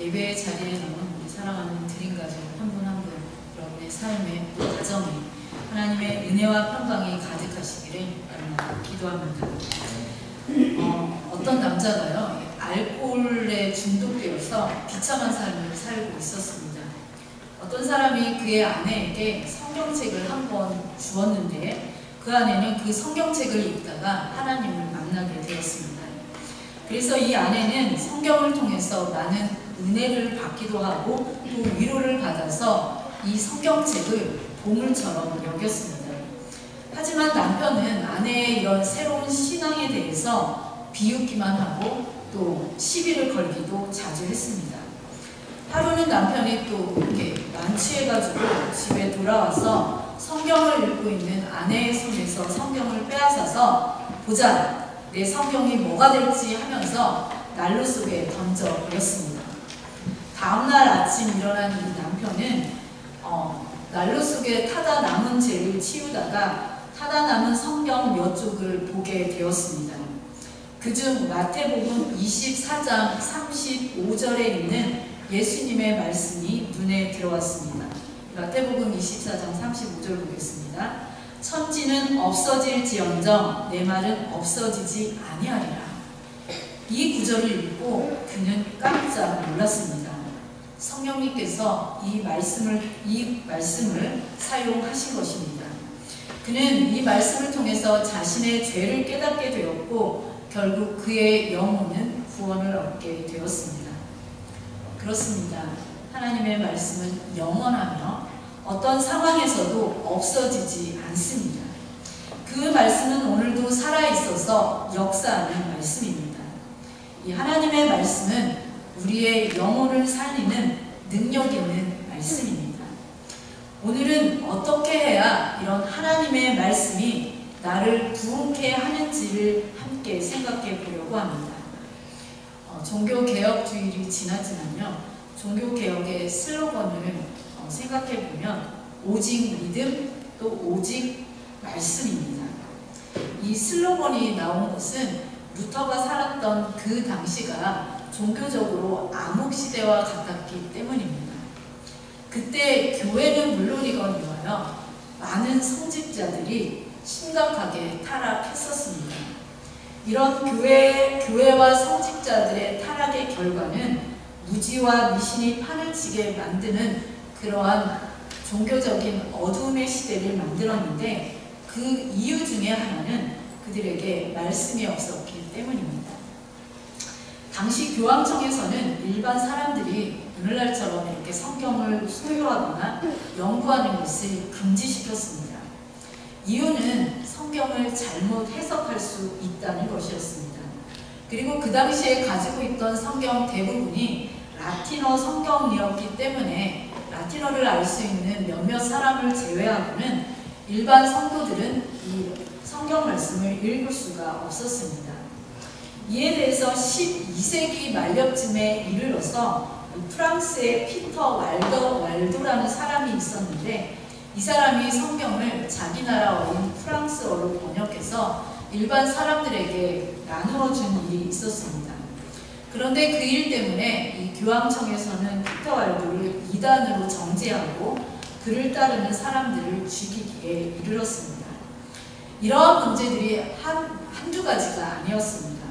예배의 자리에 나온 우리 사랑하는 드림 가족 한 분 한 분, 여러분의 삶에 또 가정에 하나님의 은혜와 평강이 가득하시기를 기도합니다. 어떤 남자가요, 알코올에 중독되어서 비참한 삶을 살고 있었습니다. 어떤 사람이 그의 아내에게 성경책을 한 권 주었는데 그 아내는 그 성경책을 읽다가 하나님을 만나게 되었습니다. 그래서 이 아내는 성경을 통해서 많은 은혜를 받기도 하고 또 위로를 받아서 이 성경책을 보물처럼 여겼습니다. 하지만 남편은 아내의 이런 새로운 신앙에 대해서 비웃기만 하고 또 시비를 걸기도 자주 했습니다. 하루는 남편이 또 이렇게 만취해가지고 집에 돌아와서 성경을 읽고 있는 아내의 손에서 성경을 빼앗아서 보자, 내 성경이 뭐가 될지 하면서 난로 속에 던져버렸습니다. 다음날 아침 일어난 이 남편은 난로 속에 타다 남은 죄를 치우다가 타다 남은 성경 몇 쪽을 보게 되었습니다. 그중 마태복음 24장 35절에 있는 예수님의 말씀이 눈에 들어왔습니다. 마태복음 24장 35절 보겠습니다. 천지는 없어질지언정 내 말은 없어지지 아니하리라. 이 구절을 읽고 그는 깜짝 놀랐습니다. 성령님께서 이 말씀을 사용하신 것입니다. 그는 이 말씀을 통해서 자신의 죄를 깨닫게 되었고 결국 그의 영혼은 구원을 얻게 되었습니다. 그렇습니다. 하나님의 말씀은 영원하며 어떤 상황에서도 없어지지 않습니다. 그 말씀은 오늘도 살아있어서 역사하는 말씀입니다. 이 하나님의 말씀은 우리의 영혼을 살리는 능력 있는 말씀입니다. 오늘은 어떻게 해야 이런 하나님의 말씀이 나를 부흥케 하는지를 함께 생각해 보려고 합니다. 종교개혁주일이 지났지만요, 종교개혁의 슬로건을 생각해 보면 오직 믿음 또 오직 말씀입니다. 이 슬로건이 나온 것은 루터가 살았던 그 당시가 종교적으로 암흑시대와 같았기 때문입니다. 그때 교회는 물론이거니와요, 많은 성직자들이 심각하게 타락했었습니다. 이런 교회와 성직자들의 타락의 결과는 무지와 미신이 판을 치게 만드는 그러한 종교적인 어둠의 시대를 만들었는데 그 이유 중에 하나는 그들에게 말씀이 없었기 때문입니다. 당시 교황청에서는 일반 사람들이 오늘날처럼 이렇게 성경을 소유하거나 연구하는 것을 금지시켰습니다. 이유는 성경을 잘못 해석할 수 있다는 것이었습니다. 그리고 그 당시에 가지고 있던 성경 대부분이 라틴어 성경이었기 때문에 라틴어를 알 수 있는 몇몇 사람을 제외하고는 일반 성도들은 이 성경 말씀을 읽을 수가 없었습니다. 이에 대해서 12세기 말년쯤에 이르러서 프랑스의 피터 왈도라는 사람이 있었는데 이 사람이 성경을 자기 나라어인 프랑스어로 번역해서 일반 사람들에게 나누어 준 일이 있었습니다. 그런데 그 일 때문에 이 교황청에서는 피터 왈도를 이단으로 정죄하고 그를 따르는 사람들을 죽이기에 이르렀습니다. 이러한 문제들이 한두 가지가 아니었습니다.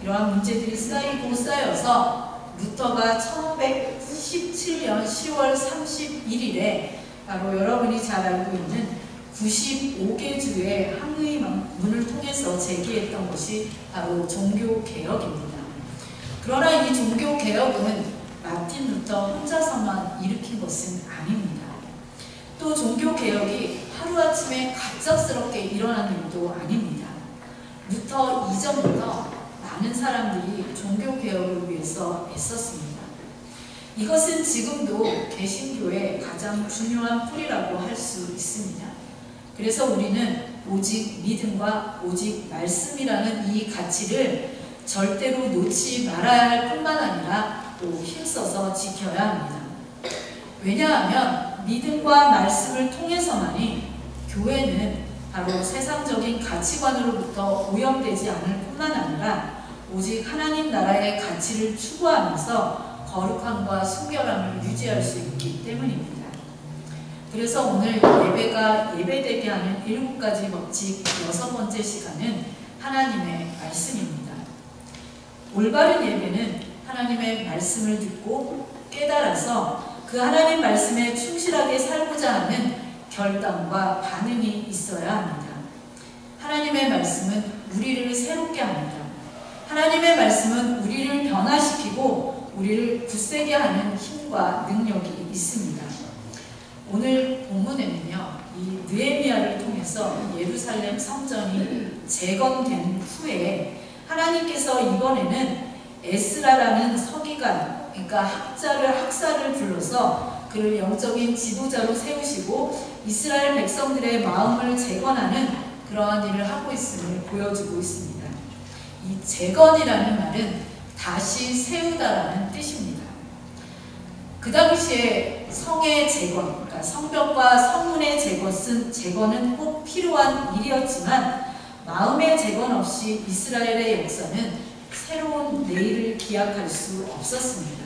이러한 문제들이 쌓이고 쌓여서 루터가 1517년 10월 31일에 바로 여러분이 잘 알고 있는 95개 주의 항의문을 통해서 제기했던 것이 바로 종교개혁입니다. 그러나 이 종교개혁은 마틴 루터 혼자서만 일으킨 것은 아닙니다. 또 종교개혁이 하루아침에 갑작스럽게 일어난 일도 아닙니다. 루터 이전부터 많은 사람들이 종교개혁을 위해서 애썼습니다. 이것은 지금도 개신교의 가장 중요한 뿌리라고 할 수 있습니다. 그래서 우리는 오직 믿음과 오직 말씀이라는 이 가치를 절대로 놓지 말아야 할 뿐만 아니라 또 힘써서 지켜야 합니다. 왜냐하면 믿음과 말씀을 통해서만이 교회는 바로 세상적인 가치관으로부터 오염되지 않을 뿐만 아니라 오직 하나님 나라의 가치를 추구하면서 거룩함과 순결함을 유지할 수 있기 때문입니다. 그래서 오늘 예배가 예배되게 하는 7가지 법칙 6번째 시간은 하나님의 말씀입니다. 올바른 예배는 하나님의 말씀을 듣고 깨달아서 그 하나님 말씀에 충실하게 살고자 하는 결단과 반응이 있어야 합니다. 하나님의 말씀은 우리를 새롭게 합니다. 하나님의 말씀은 우리를 변화시키고 우리를 굳세게 하는 힘과 능력이 있습니다. 오늘 본문에는요, 이 느헤미야를 통해서 예루살렘 성전이 재건된 후에 하나님께서 이번에는 에스라라는 서기관, 그러니까 학사를 불러서 그를 영적인 지도자로 세우시고 이스라엘 백성들의 마음을 재건하는 그러한 일을 하고 있음을 보여주고 있습니다. 이 재건이라는 말은 다시 세우다라는 뜻입니다. 그 당시에 성의 재건, 그러니까 성벽과 성문의 재건은 꼭 필요한 일이었지만 마음의 재건 없이 이스라엘의 역사는 새로운 내일을 기약할 수 없었습니다.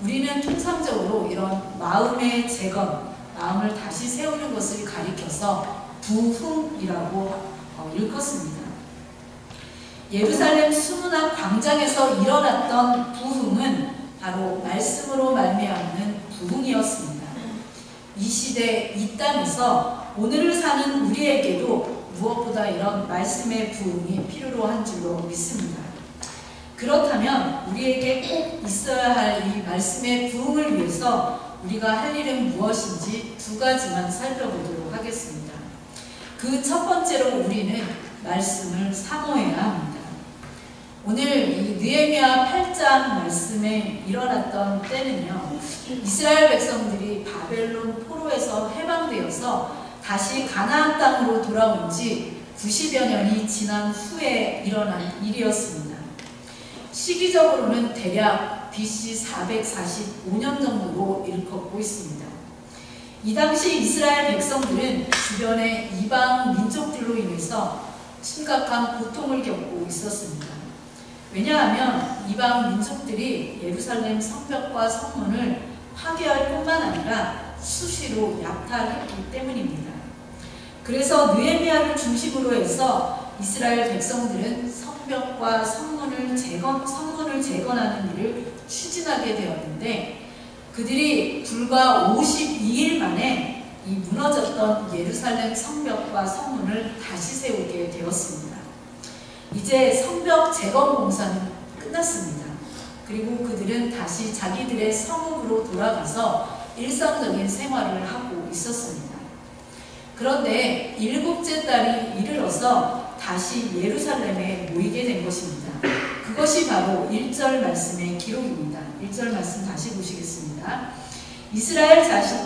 우리는 통상적으로 이런 마음의 재건, 마음을 다시 세우는 것을 가리켜서 부흥이라고 일컫습니다. 예루살렘 수문학 광장에서 일어났던 부흥은 바로 말씀으로 말미암는 부흥이었습니다. 이 시대 이 땅에서 오늘을 사는 우리에게도 무엇보다 이런 말씀의 부흥이 필요로 한 줄로 믿습니다. 그렇다면 우리에게 꼭 있어야 할 이 말씀의 부흥을 위해서 우리가 할 일은 무엇인지 2가지만 살펴보도록 하겠습니다. 그 첫 번째로 우리는 말씀을 사모해야 합니다. 오늘 이 느헤미야 8장 말씀에 일어났던 때는요, 이스라엘 백성들이 바벨론 포로에서 해방되어서 다시 가나안 땅으로 돌아온 지 90여 년이 지난 후에 일어난 일이었습니다. 시기적으로는 대략 BC 445년 정도로 일컫고 있습니다. 이 당시 이스라엘 백성들은 주변의 이방 민족들로 인해서 심각한 고통을 겪고 있었습니다. 왜냐하면 이방 민족들이 예루살렘 성벽과 성문을 파괴할 뿐만 아니라 수시로 약탈했기 때문입니다. 그래서 느헤미야를 중심으로 해서 이스라엘 백성들은 성벽과 성문을 재건하는 일을 추진하게 되었는데 그들이 불과 52일 만에 이 무너졌던 예루살렘 성벽과 성문을 다시 세우게 되었습니다. 이제 성벽 재건 공사는 끝났습니다. 그리고 그들은 다시 자기들의 성읍으로 돌아가서 일상적인 생활을 하고 있었습니다. 그런데 7째 달이 이르러서 다시 예루살렘에 모이게 된 것입니다. 그것이 바로 1절 말씀의 기록입니다. 1절 말씀 다시 보시겠습니다. 이스라엘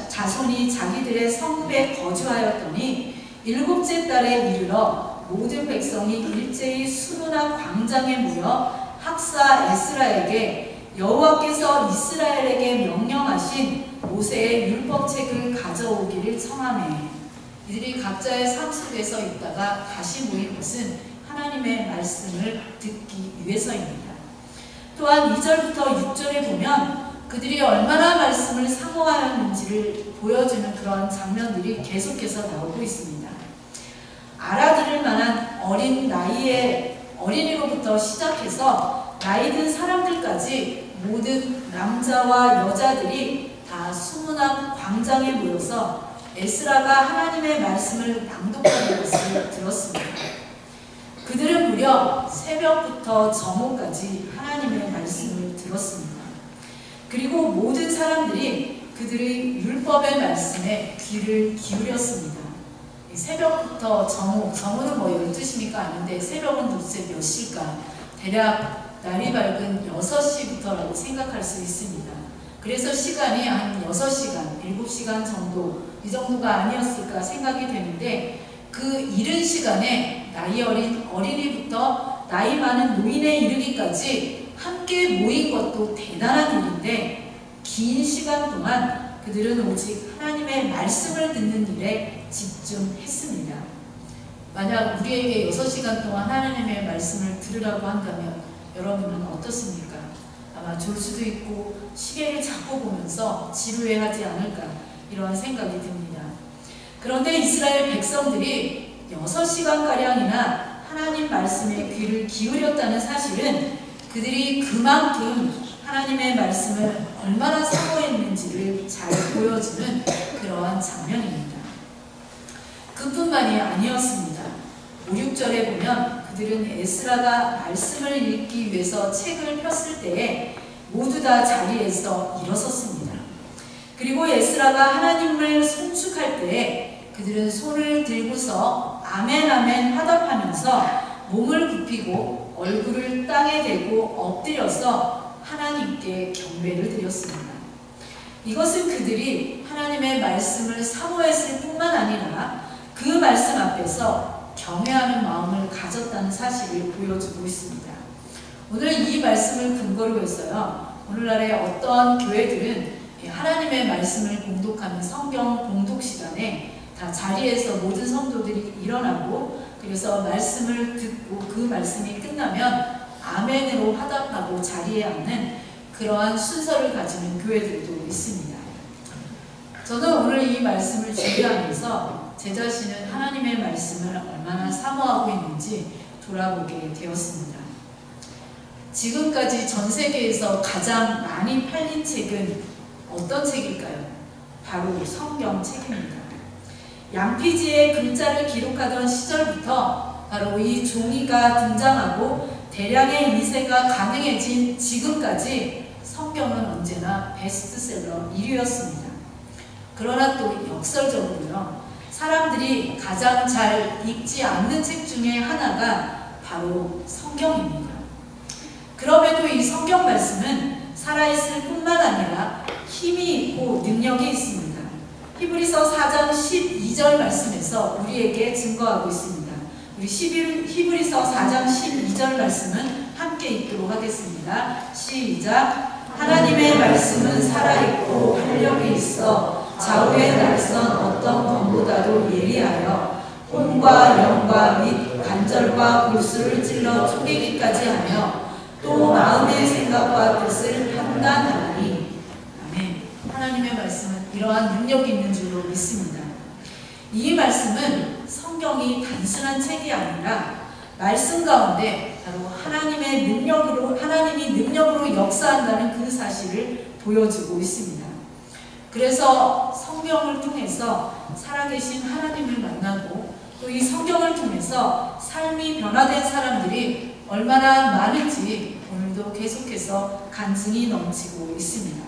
자손이 자기들의 성읍에 거주하였더니 7째 달에 이르러 모든 백성이 일제히 수문학 광장에 모여 학사 에스라에게 여호와께서 이스라엘에게 명령하신 모세의 율법책을 가져오기를 청하매 이들이 각자의 삶 속에서 있다가 다시 모인 것은 하나님의 말씀을 듣기 위해서입니다. 또한 2절부터 6절에 보면 그들이 얼마나 말씀을 사모하였는지를 보여주는 그런 장면들이 계속해서 나오고 있습니다. 알아들을 만한 어린 나이의 어린이로부터 시작해서 나이 든 사람들까지 모든 남자와 여자들이 다 수문학 광장에 모여서 에스라가 하나님의 말씀을 낭독하는 것을 들었습니다. 그들은 무려 새벽부터 정오까지 하나님의 말씀을 들었습니다. 그리고 모든 사람들이 그들의 율법의 말씀에 귀를 기울였습니다. 새벽부터 정오는 뭐 12시니까 아닌데 새벽은 도대체 몇 시일까? 대략 날이 밝은 6시부터라고 생각할 수 있습니다. 그래서 시간이 한 6시간, 7시간 정도 이 정도가 아니었을까 생각이 되는데 그 이른 시간에 나이 어린 어린이부터 나이 많은 노인에 이르기까지 함께 모인 것도 대단한 일인데 긴 시간 동안 그들은 오직 하나님의 말씀을 듣는 일에 집중했습니다. 만약 우리에게 6시간 동안 하나님의 말씀을 들으라고 한다면 여러분은 어떻습니까? 아마 졸 수도 있고 시계를 자꾸 보면서 지루해하지 않을까 이런 생각이 듭니다. 그런데 이스라엘 백성들이 6시간가량이나 하나님 말씀에 귀를 기울였다는 사실은 그들이 그만큼 하나님의 말씀을 얼마나 사모했는지를 잘 보여주는 그러한 장면입니다. 그뿐만이 아니었습니다. 5, 6절에 보면 그들은 에스라가 말씀을 읽기 위해서 책을 폈을 때에 모두 다 자리에서 일어섰습니다. 그리고 에스라가 하나님을 송축할 때에 그들은 손을 들고서 아멘 아멘 화답하면서 몸을 굽히고 얼굴을 땅에 대고 엎드려서 하나님께 경배를 드렸습니다. 이것은 그들이 하나님의 말씀을 사모했을 뿐만 아니라 그 말씀 앞에서 경외하는 마음을 가졌다는 사실을 보여주고 있습니다. 오늘 이 말씀을 근거로 해서요, 오늘날의 어떠한 교회들은 하나님의 말씀을 봉독하는 성경 봉독 시간에 다 자리에서 모든 성도들이 일어나고, 그래서 말씀을 듣고 그 말씀이 끝나면 아멘으로 화답하고 자리에 앉는 그러한 순서를 가지는 교회들도 있습니다. 저는 오늘 이 말씀을 준비하면서 제 자신은 하나님의 말씀을 얼마나 사모하고 있는지 돌아보게 되었습니다. 지금까지 전 세계에서 가장 많이 팔린 책은 어떤 책일까요? 바로 성경책입니다. 양피지에 글자를 기록하던 시절부터 바로 이 종이가 등장하고 대량의 인쇄가 가능해진 지금까지 성경은 언제나 베스트셀러 1위였습니다. 그러나 또 역설적으로요, 사람들이 가장 잘 읽지 않는 책 중에 하나가 바로 성경입니다. 그럼에도 이 성경 말씀은 살아있을 뿐만 아니라 힘이 있고 능력이 있습니다. 히브리서 4장 12절 말씀에서 우리에게 증거하고 있습니다. 우리 히브리서 4장 12절 말씀은 함께 읽도록 하겠습니다. 시작. 하나님의 말씀은 살아있고 활력이 있어 좌우의 날선 어떤 검보다도 예리하여 혼과 영과 및 관절과 골수를 찔러 쪼개기까지 하며 또 마음의 생각과 뜻을 판단하니. 아멘. 하나님의 말씀은 이러한 능력이 있는 줄로 믿습니다. 이 말씀은 성경이 단순한 책이 아니라 말씀 가운데 바로 하나님의 능력으로, 하나님이 능력으로 역사한다는 그 사실을 보여주고 있습니다. 그래서 성경을 통해서 살아계신 하나님을 만나고 또 이 성경을 통해서 삶이 변화된 사람들이 얼마나 많은지 오늘도 계속해서 간증이 넘치고 있습니다.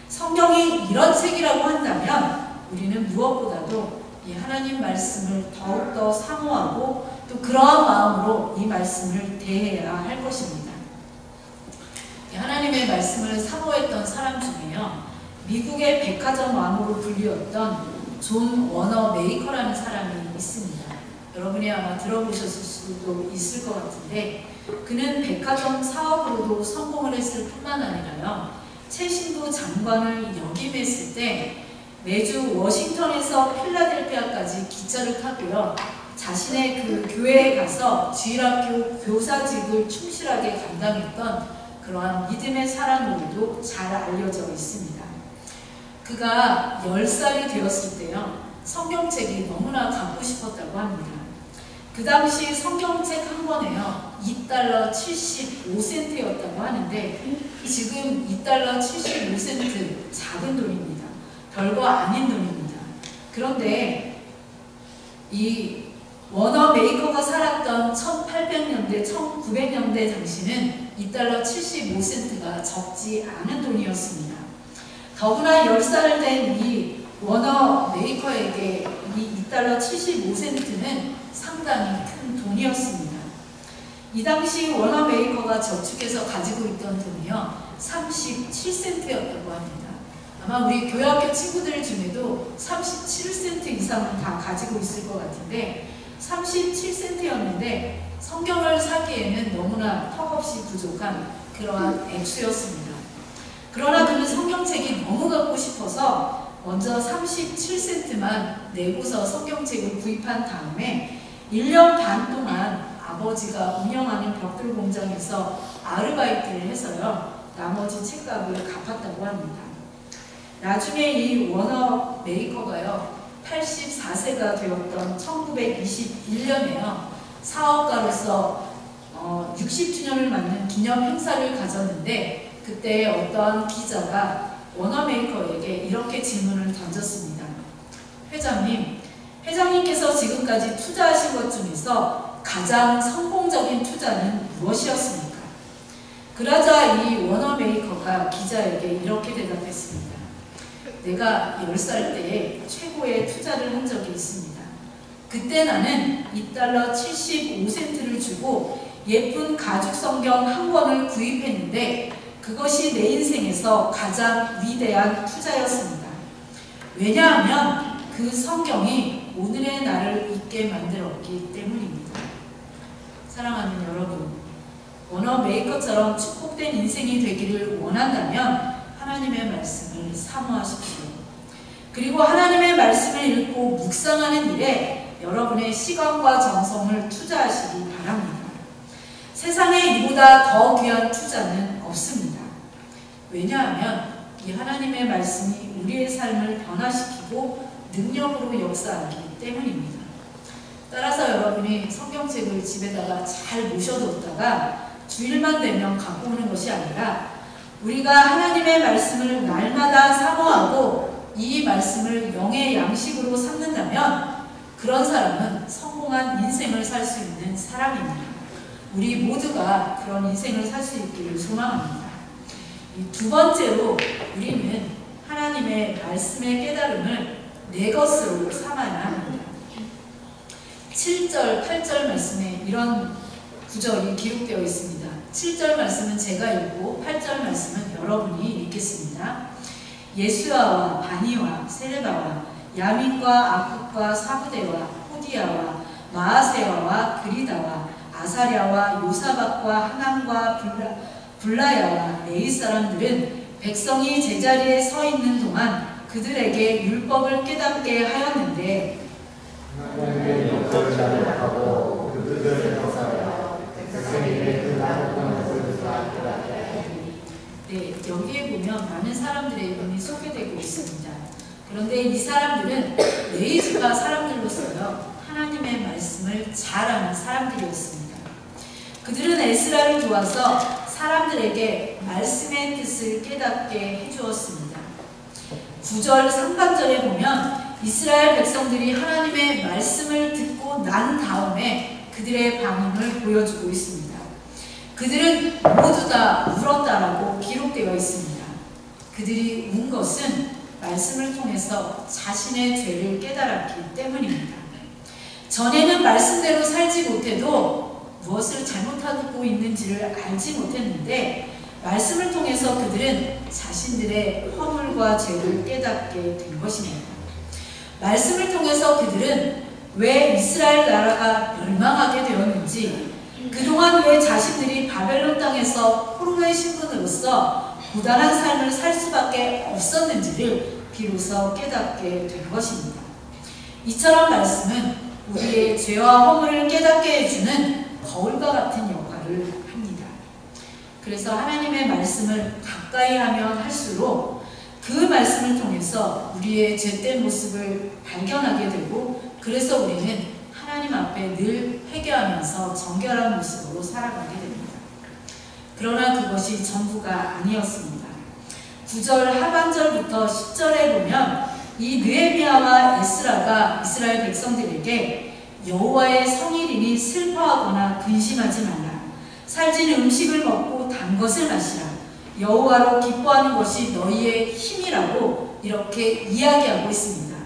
성경이 이런 책이라고 한다면 우리는 무엇보다도 이 하나님 말씀을 더욱더 사모하고 또 그러한 마음으로 이 말씀을 대해야 할 것입니다. 하나님의 말씀을 사모했던 사람 중에요, 미국의 백화점 왕으로 불리웠던 존 워너 메이커라는 사람이 있습니다. 여러분이 아마 들어보셨을 수도 있을 것 같은데, 그는 백화점 사업으로도 성공을 했을 뿐만 아니라요, 최신부 장관을 역임했을 때 매주 워싱턴에서 필라델피아까지 기차를 타고요, 자신의 그 교회에 가서 주일학교 교사직을 충실하게 감당했던 그러한 믿음의 사람으로도 잘 알려져 있습니다. 그가 10살이 되었을 때요, 성경책이 너무나 갖고 싶었다고 합니다. 그 당시 성경책 한 권에요, $2 75센트였다고 하는데 지금 $2 75센트 작은 돈입니다. 별거 아닌 돈입니다. 그런데 이 워너 메이커가 살았던 1800년대, 1900년대 당시는 $2 75센트가 적지 않은 돈이었습니다. 더구나 10살 된 이 워너 메이커에게 이 $2 75센트는 상당히 큰 돈이었습니다. 이 당시 워너 메이커가 저축해서 가지고 있던 돈이요, 37센트였다고 합니다. 아마 우리 교회학교 친구들 중에도 37센트 이상은 다 가지고 있을 것 같은데 37센트였는데 성경을 사기에는 너무나 턱없이 부족한 그러한 액수였습니다. 그러나 그는 성경책이 너무 갖고 싶어서 먼저 37센트만 내고서 성경책을 구입한 다음에 1년 반 동안 아버지가 운영하는 벽돌 공장에서 아르바이트를 해서요, 나머지 책값을 갚았다고 합니다. 나중에 이 워너 메이커가요, 84세가 되었던 1921년에요. 사업가로서 60주년을 맞는 기념 행사를 가졌는데, 그때 어떠한 기자가 워너메이커에게 이렇게 질문을 던졌습니다. 회장님께서 지금까지 투자하신 것 중에서 가장 성공적인 투자는 무엇이었습니까? 그러자 이 워너메이커가 기자에게 이렇게 대답했습니다. 내가 10살 때에 최고의 투자를 한 적이 있습니다. 그때 나는 $2 75센트를 주고 예쁜 가죽 성경 한 권을 구입했는데 그것이 내 인생에서 가장 위대한 투자였습니다. 왜냐하면 그 성경이 오늘의 나를 있게 만들었기 때문입니다. 사랑하는 여러분, 워너 메이커처럼 축복된 인생이 되기를 원한다면 하나님의 말씀을 사모하십시오. 그리고 하나님의 말씀을 읽고 묵상하는 일에 여러분의 시간과 정성을 투자하시기 바랍니다. 세상에 이보다 더 귀한 투자는 없습니다. 왜냐하면 이 하나님의 말씀이 우리의 삶을 변화시키고 능력으로 역사하기 때문입니다. 따라서 여러분이 성경책을 집에다가 잘 모셔뒀다가 주일만 되면 갖고 오는 것이 아니라 우리가 하나님의 말씀을 날마다 사모하고 이 말씀을 영의 양식으로 삼는다면 그런 사람은 성공한 인생을 살 수 있는 사람입니다. 우리 모두가 그런 인생을 살 수 있기를 소망합니다. 두 번째로 우리는 하나님의 말씀의 깨달음을 내 것으로 삼아야 합니다. 7절, 8절 말씀에 이런 구절이 기록되어 있습니다. 7절 말씀은 제가 읽고 8절 말씀은 여러분이 읽겠습니다. 예수아와 바니와 세레바와 야민과 아굽과 사부대와 호디아와 마아세와와 그리다와 아사랴와 요사박과 하남과 블라야와 레이 사람들은 백성이 제자리에 서 있는 동안 그들에게 율법을 깨닫게 하였는데 하나님의 율법을 잘못하고 그들을 행사하여 백성에게 그 나누는 것을 깨닫게. 네, 여기에 보면 많은 사람들의 이름이 소개되고 있습니다. 그런데 이 사람들은 레위 지파 사람들로서요, 하나님의 말씀을 잘 아는 사람들이었습니다. 그들은 에스라를 도와서 사람들에게 말씀의 뜻을 깨닫게 해주었습니다. 9절 상반절에 보면 이스라엘 백성들이 하나님의 말씀을 듣고 난 다음에 그들의 반응을 보여주고 있습니다. 그들은 모두 다 울었다라고 기록되어 있습니다. 그들이 운 것은 말씀을 통해서 자신의 죄를 깨달았기 때문입니다. 전에는 말씀대로 살지 못해도 무엇을 잘못하고 있는지를 알지 못했는데 말씀을 통해서 그들은 자신들의 허물과 죄를 깨닫게 된 것입니다. 말씀을 통해서 그들은 왜 이스라엘 나라가 멸망하게 되었는지, 그동안 왜 자신들이 바벨론 땅에서 포로의 신분으로서 고단한 삶을 살 수밖에 없었는지를 비로소 깨닫게 된 것입니다. 이처럼 말씀은 우리의 죄와 허물을 깨닫게 해주는 거울과 같은 역할을 합니다. 그래서 하나님의 말씀을 가까이 하면 할수록 그 말씀을 통해서 우리의 죄된 모습을 발견하게 되고, 그래서 우리는 하나님 앞에 늘 회개하면서 정결한 모습으로 살아가게 됩니다. 그러나 그것이 전부가 아니었습니다. 9절 하반절부터 10절에 보면 이 느헤미야와 에스라가 이스라엘 백성들에게 여호와의 성일이니 슬퍼하거나 근심하지 말라. 살진 음식을 먹고 단 것을 마시라. 여호와로 기뻐하는 것이 너희의 힘이라고 이렇게 이야기하고 있습니다.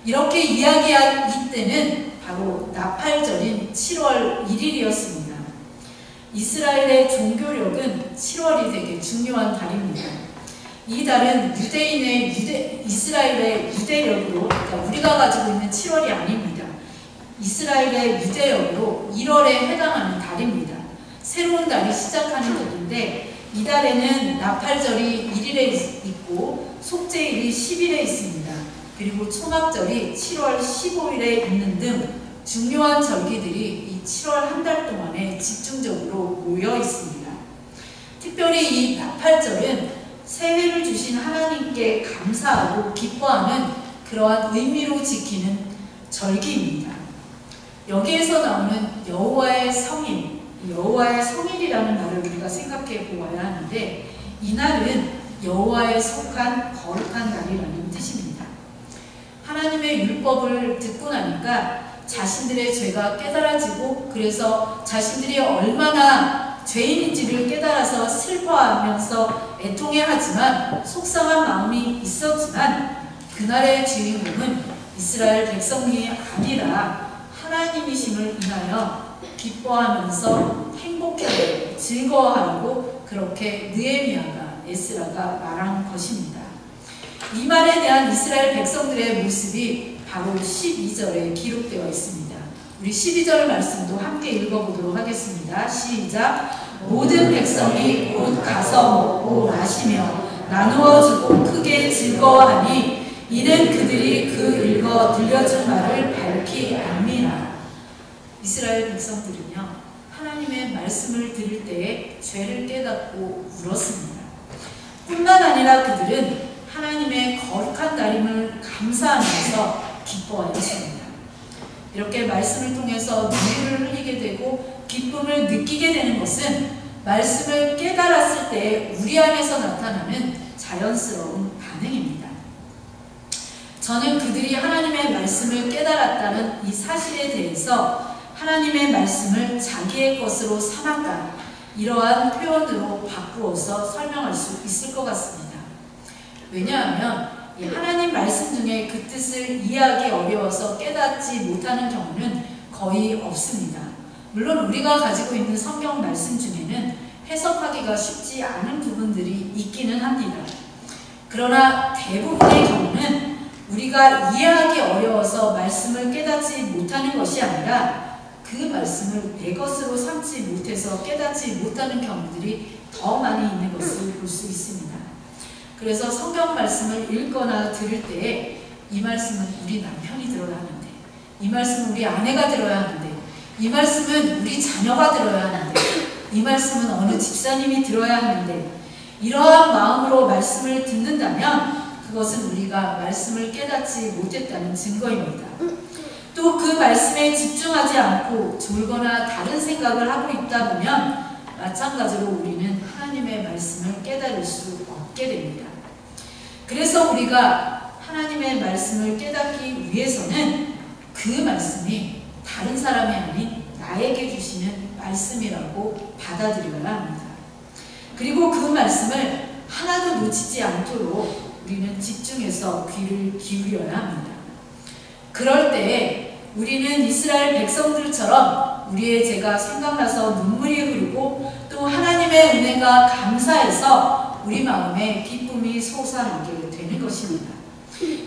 이렇게 이야기할 이때는 바로 나팔절인 7월 1일이었습니다. 이스라엘의 종교력은 7월이 되게 중요한 달입니다. 이 달은 이스라엘의 유대력으로, 그러니까 우리가 가지고 있는 7월이 아닙니다. 이스라엘의 유대력으로 1월에 해당하는 달입니다. 새로운 달이 시작하는 달인데 이 달에는 나팔절이 1일에 있고 속죄일이 10일에 있습니다. 그리고 초막절이 7월 15일에 있는 등 중요한 절기들이 이 7월 한 달 동안에 집중적으로 모여 있습니다. 특별히 특별히 이 나팔절은 새해를 주신 하나님께 감사하고 기뻐하는 그러한 의미로 지키는 절기입니다. 여기에서 나오는 여호와의 성일, 여호와의 성일이라는 말을 우리가 생각해 보아야 하는데, 이날은 여호와에 속한 거룩한 날이라는 뜻입니다. 하나님의 율법을 듣고 나니까 자신들의 죄가 깨달아지고, 그래서 자신들이 얼마나 죄인인지를 깨달아서 슬퍼하면서 애통해하지만 속상한 마음이 있었지만, 그날의 주인공은 이스라엘 백성이 아니라 하나님이심을 인하여 기뻐하면서 행복해하고 즐거워하라고 그렇게 느헤미야가, 에스라가 말한 것입니다. 이 말에 대한 이스라엘 백성들의 모습이 바로 12절에 기록되어 있습니다. 우리 12절 말씀도 함께 읽어보도록 하겠습니다. 시작. 모든 백성이 곧 가서 먹고 마시며 나누어주고 크게 즐거워하니 이는 그들이 그 읽어 들려준 말을 밝히 압니다. 이스라엘 백성들은요, 하나님의 말씀을 들을 때에 죄를 깨닫고 울었습니다. 뿐만 아니라 그들은 하나님의 거룩한 날임을 감사하면서 기뻐하였습니다. 이렇게 말씀을 통해서 눈물을 흘리게 되고 기쁨을 느끼게 되는 것은 말씀을 깨달았을 때 우리 안에서 나타나는 자연스러운 반응입니다. 저는 그들이 하나님의 말씀을 깨달았다는 이 사실에 대해서 하나님의 말씀을 자기의 것으로 삼았다, 이러한 표현으로 바꾸어서 설명할 수 있을 것 같습니다. 왜냐하면 이 하나님 말씀 중에 그 뜻을 이해하기 어려워서 깨닫지 못하는 경우는 거의 없습니다. 물론 우리가 가지고 있는 성경 말씀 중에는 해석하기가 쉽지 않은 부분들이 있기는 합니다. 그러나 대부분의 경우는 우리가 이해하기 어려워서 말씀을 깨닫지 못하는 것이 아니라 그 말씀을 내 것으로 삼지 못해서 깨닫지 못하는 경우들이 더 많이 있는 것을 볼 수 있습니다. 그래서 성경 말씀을 읽거나 들을 때에 이 말씀은 우리 남편이 들어야 하는데, 이 말씀은 우리 아내가 들어야 하는데, 이 말씀은 우리 자녀가 들어야 하는데, 이 말씀은 어느 집사님이 들어야 하는데, 이러한 마음으로 말씀을 듣는다면 그것은 우리가 말씀을 깨닫지 못했다는 증거입니다. 또 그 말씀에 집중하지 않고 졸거나 다른 생각을 하고 있다 보면 마찬가지로 우리는 하나님의 말씀을 깨달을 수 없게 됩니다. 그래서 우리가 하나님의 말씀을 깨닫기 위해서는 그 말씀이 다른 사람이 아닌 나에게 주시는 말씀이라고 받아들여야 합니다. 그리고 그 말씀을 하나도 놓치지 않도록 우리는 집중해서 귀를 기울여야 합니다. 그럴 때에 우리는 이스라엘 백성들처럼 우리의 죄가 생각나서 눈물이 흐르고 또 하나님의 은혜가 감사해서 우리 마음에 기쁨이 솟아나게 되는 것입니다.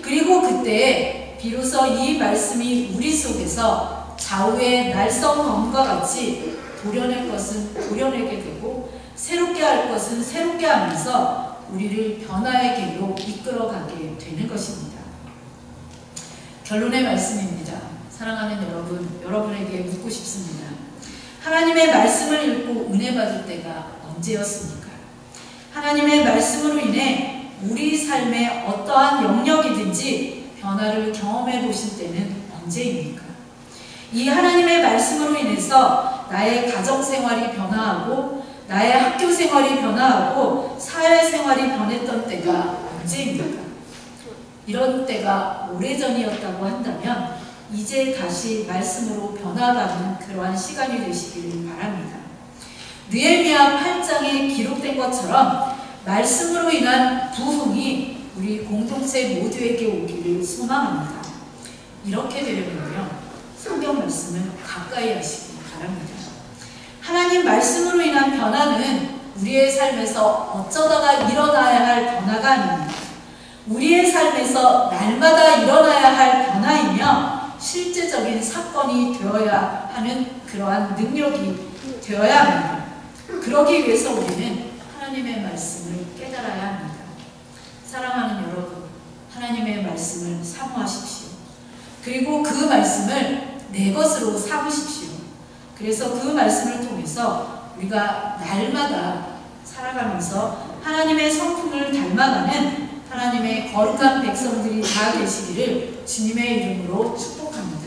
그리고 그때 비로소 이 말씀이 우리 속에서 좌우의 날성검과 같이 도려낼 것은 도려내게 되고 새롭게 할 것은 새롭게 하면서 우리를 변화의 길로 이끌어가게 되는 것입니다. 결론의 말씀입니다. 사랑하는 여러분, 여러분에게 묻고 싶습니다. 하나님의 말씀을 읽고 은혜 받을 때가 언제였습니까? 하나님의 말씀으로 인해 우리 삶의 어떠한 영역이든지 변화를 경험해 보실 때는 언제입니까? 이 하나님의 말씀으로 인해서 나의 가정생활이 변화하고 나의 학교생활이 변화하고 사회생활이 변했던 때가 언제입니까? 이런 때가 오래전이었다고 한다면 이제 다시 말씀으로 변화가는 그러한 시간이 되시길 바랍니다. 느헤미야 8장에 기록된 것처럼 말씀으로 인한 부흥이 우리 공동체 모두에게 오기를 소망합니다. 이렇게 되려면요, 성경 말씀을 가까이 하시기 바랍니다. 하나님 말씀으로 인한 변화는 우리의 삶에서 어쩌다가 일어나야 할 변화가 아닙니다. 우리의 삶에서 날마다 일어나야 할 변화이며 실제적인 사건이 되어야 하는 그러한 능력이 되어야 합니다. 그러기 위해서 우리는 하나님의 말씀을 깨달아야 합니다. 사랑하는 여러분, 하나님의 말씀을 사모하십시오. 그리고 그 말씀을 내 것으로 삼으십시오. 그래서 그 말씀을 통해서 우리가 날마다 살아가면서 하나님의 성품을 닮아가는 하나님의 거룩한 백성들이 다 되시기를 주님의 이름으로 축복합니다.